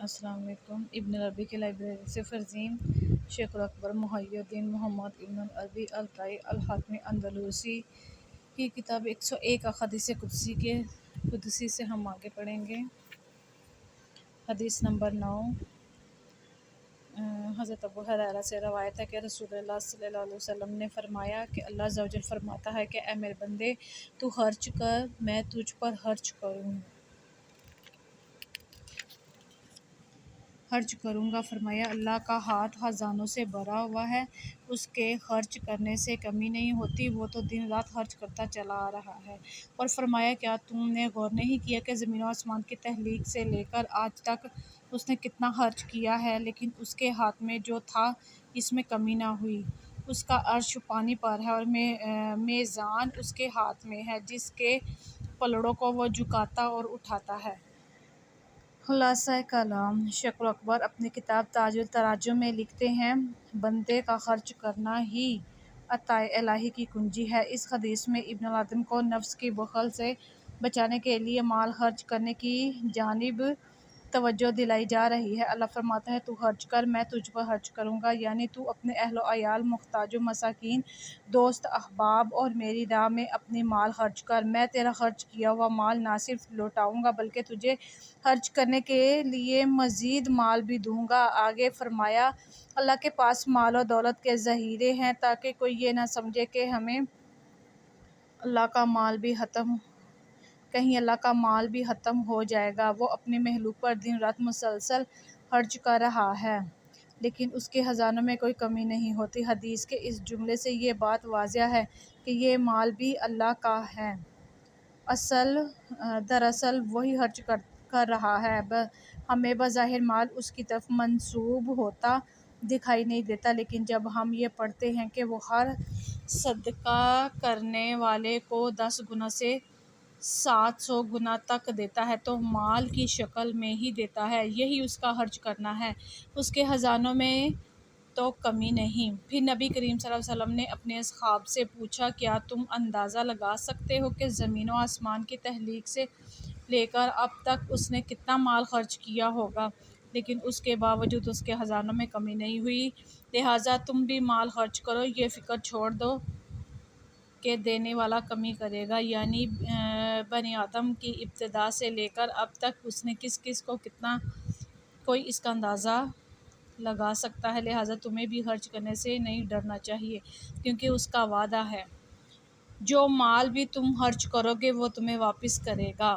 السلام علیکم۔ ابن عربی کی لائبریری سے فرزین شیخ الاکبر محی الدین محمد ابن عربی الطائی الحاتمی اندلسی کی کتاب 101 احادیث قدسی سے ہم آگے پڑھیں گے۔ حدیث نمبر 9۔ حضرت ابو ہریرہ سے روایت ہے کہ رسول اللہ صلی اللہ علیہ وسلم نے فرمایا کہ اللہ عز و جل فرماتا ہے کہ اے میرے بندے، تو خرچ کر، میں تجھ پر خرچ کروں گا۔ فرمایا اللہ کا ہاتھ خزانوں سے بھرا ہوا ہے، اس کے خرچ کرنے سے کمی نہیں ہوتی، وہ تو دن رات خرچ کرتا چلا آ رہا ہے۔ اور فرمایا کیا تم نے غور نہیں کیا کہ زمین و آسمان کی تخلیق سے لے کر آج تک اس نے کتنا خرچ کیا ہے، لیکن اس کے ہاتھ میں جو تھا اس میں کمی نہ ہوئی۔ اس کا عرش پانی پر ہے اور میزان اس کے ہاتھ میں ہے، جس کے پلڑوں کو وہ جھکاتا اور اٹھاتا ہے۔ خلاصہ کلام: شیخ الاکبر اپنی کتاب تاج التراجم میں لکھتے ہیں، بندے کا خرچ کرنا ہی عطائے الہی کی کنجی ہے۔ اس حدیث میں ابن آدم کو نفس کی بخل سے بچانے کے لیے مال خرچ کرنے کی جانب توجہ دلائی جا رہی ہے۔ اللہ فرماتا ہے تو خرچ کر، میں تجھ پر خرچ کروں گا، یعنی تو اپنے اہل و عیال، محتاجوں، مساکین، دوست احباب اور میری راہ میں اپنی مال خرچ کر۔ میں تیرا خرچ کیا ہوا مال نہ صرف لوٹاؤں گا بلکہ تجھے خرچ کرنے کے لیے مزید مال بھی دوں گا۔ آگے فرمایا اللہ کے پاس مال و دولت کے ذخیرے ہیں تاکہ کوئی یہ نہ سمجھے کہ کہیں اللہ کا مال بھی ختم ہو جائے گا۔ وہ اپنی مخلوق پر دن رات مسلسل خرچ کر رہا ہے، لیکن اس کے خزانوں میں کوئی کمی نہیں ہوتی۔ حدیث کے اس جملے سے یہ بات واضح ہے کہ یہ مال بھی اللہ کا ہے۔ دراصل وہی خرچ کر رہا ہے، ہمیں بظاہر مال اس کی طرف منسوب ہوتا دکھائی نہیں دیتا، لیکن جب ہم یہ پڑھتے ہیں کہ وہ ہر صدقہ کرنے والے کو 10 گنا سے 700 گنا تک دیتا ہے تو مال کی شکل میں ہی دیتا ہے۔ یہی اس کا خرچ کرنا ہے، اس کے خزانوں میں تو کمی نہیں۔ پھر نبی کریم صلی اللہ علیہ وسلم نے اپنے اصحاب سے پوچھا، کیا تم اندازہ لگا سکتے ہو کہ زمین و آسمان کی تخلیق سے لے کر اب تک اس نے کتنا مال خرچ کیا ہوگا، لیکن اس کے باوجود اس کے خزانوں میں کمی نہیں ہوئی؟ لہٰذا تم بھی مال خرچ کرو، یہ فکر چھوڑ دو کہ دینے والا کمی کرے گا، یعنی بنی آدم کی ابتدا سے لے کر اب تک اس نے کس کس کو کتنا، کوئی اس کا اندازہ لگا سکتا ہے؟ لہٰذا تمہیں بھی خرچ کرنے سے نہیں ڈرنا چاہیے، کیونکہ اس کا وعدہ ہے جو مال بھی تم خرچ کرو گے وہ تمہیں واپس کرے گا۔